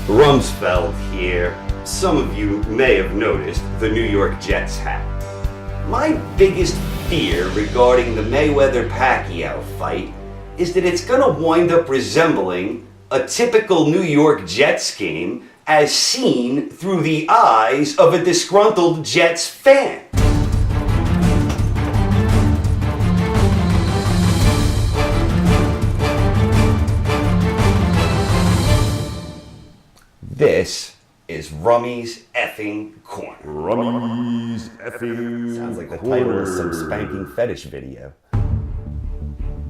Rumsfeld here. Some of you may have noticed the New York Jets hat. My biggest fear regarding the Mayweather-Pacquiao fight is that it's gonna wind up resembling a typical New York Jets game as seen through the eyes of a disgruntled Jets fan. This is Rummy's Effing Corner. Rummy's Effing Sounds like the Corner. title of some spanking fetish video.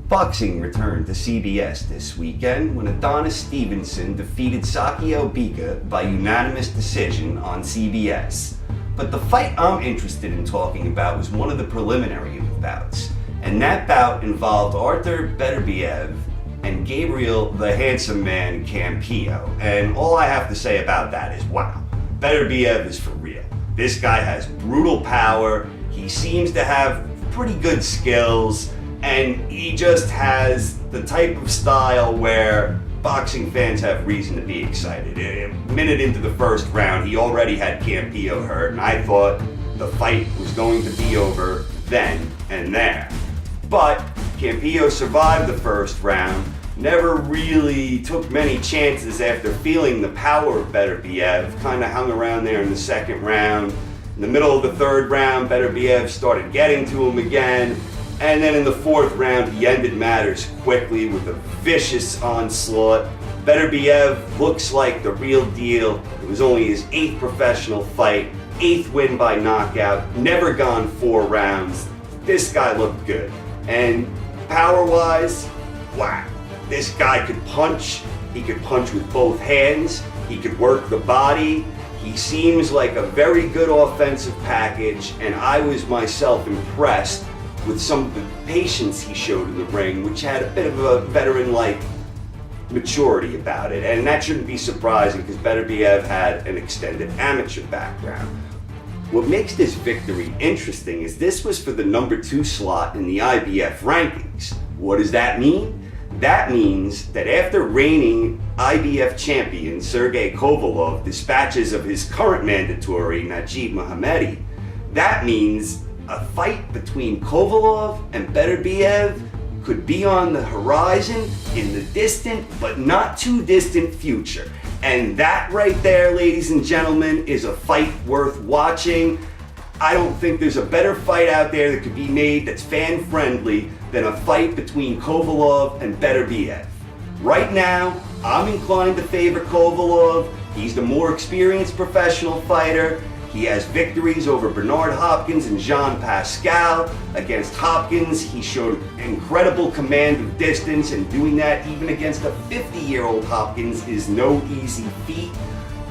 Boxing returned to CBS this weekend when Adonis Stevenson defeated Sakio Bika by unanimous decision on CBS. But the fight I'm interested in talking about was one of the preliminary bouts, and that bout involved Artur Beterbiev and Gabriel the Handsome Man Campillo. And all I have to say about that is, wow, Beterbiev is for real. This guy has brutal power, he seems to have pretty good skills, and he just has the type of style where boxing fans have reason to be excited. A minute into the first round, he already had Campillo hurt, and I thought the fight was going to be over then and there. But Campillo survived the first round, never really took many chances after feeling the power of Beterbiev, kind of hung around there in the second round. In the middle of the third round, Beterbiev started getting to him again, and then in the fourth round, he ended matters quickly with a vicious onslaught. Beterbiev looks like the real deal. It was only his 8th professional fight, 8th win by knockout, never gone 4 rounds. This guy looked good. And power-wise, wow. This guy could punch. He could punch with both hands. He could work the body. He seems like a very good offensive package, and I was myself impressed with some of the patience he showed in the ring, which had a bit of a veteran-like maturity about it. And that shouldn't be surprising because Beterbiev had an extended amateur background. What makes this victory interesting is this was for the number 2 slot in the IBF rankings. What does that mean? That means that after reigning IBF champion Sergey Kovalev dispatches of his current mandatory Najib Mohammadi, that means a fight between Kovalev and Beterbiev could be on the horizon in the distant but not too distant future. And that right there, ladies and gentlemen, is a fight worth watching. I don't think there's a better fight out there that could be made that's fan-friendly than a fight between Kovalev and Beterbiev. Right now, I'm inclined to favor Kovalev. He's the more experienced professional fighter. He has victories over Bernard Hopkins and Jean Pascal. Against Hopkins, he showed incredible command of distance, and doing that even against a 50-year-old Hopkins is no easy feat.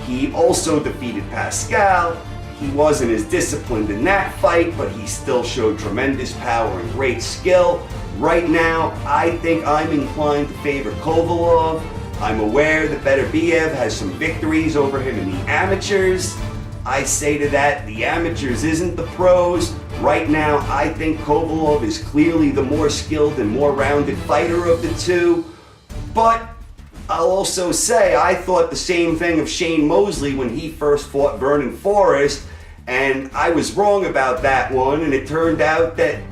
He also defeated Pascal. He wasn't as disciplined in that fight, but he still showed tremendous power and great skill. Right now, I think I'm inclined to favor Kovalev. I'm aware that Beterbiev has some victories over him in the amateurs. I say to that, the amateurs isn't the pros. Right now, I think Kovalev is clearly the more skilled and more rounded fighter of the two. But I'll also say I thought the same thing of Shane Mosley when he first fought Vernon Forrest, and I was wrong about that one, and it turned out that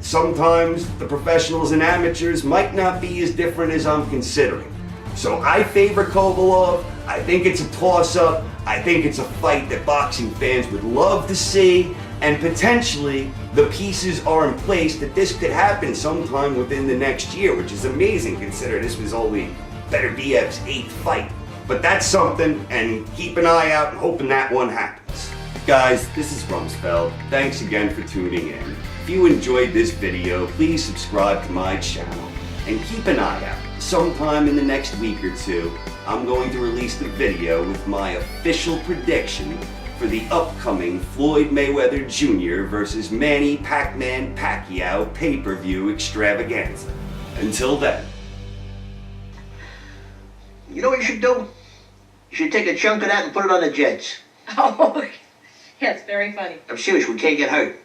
sometimes the professionals and amateurs might not be as different as I'm considering. So I favor Kovalev. I think it's a toss-up. I think it's a fight that boxing fans would love to see, and potentially the pieces are in place that this could happen sometime within the next year, which is amazing considering this was only Beterbiev's 8th fight. But that's something, and keep an eye out and hoping that one happens. Guys, this is Rumsfeld. Thanks again for tuning in. If you enjoyed this video, please subscribe to my channel and keep an eye out. Sometime in the next week or two, I'm going to release the video with my official prediction for the upcoming Floyd Mayweather Jr. versus Manny Pac-Man Pacquiao pay-per-view extravaganza. Until then. You know what you should do? You should take a chunk of that and put it on the Jets. Oh, yeah, it's very funny. I'm serious, we can't get hurt.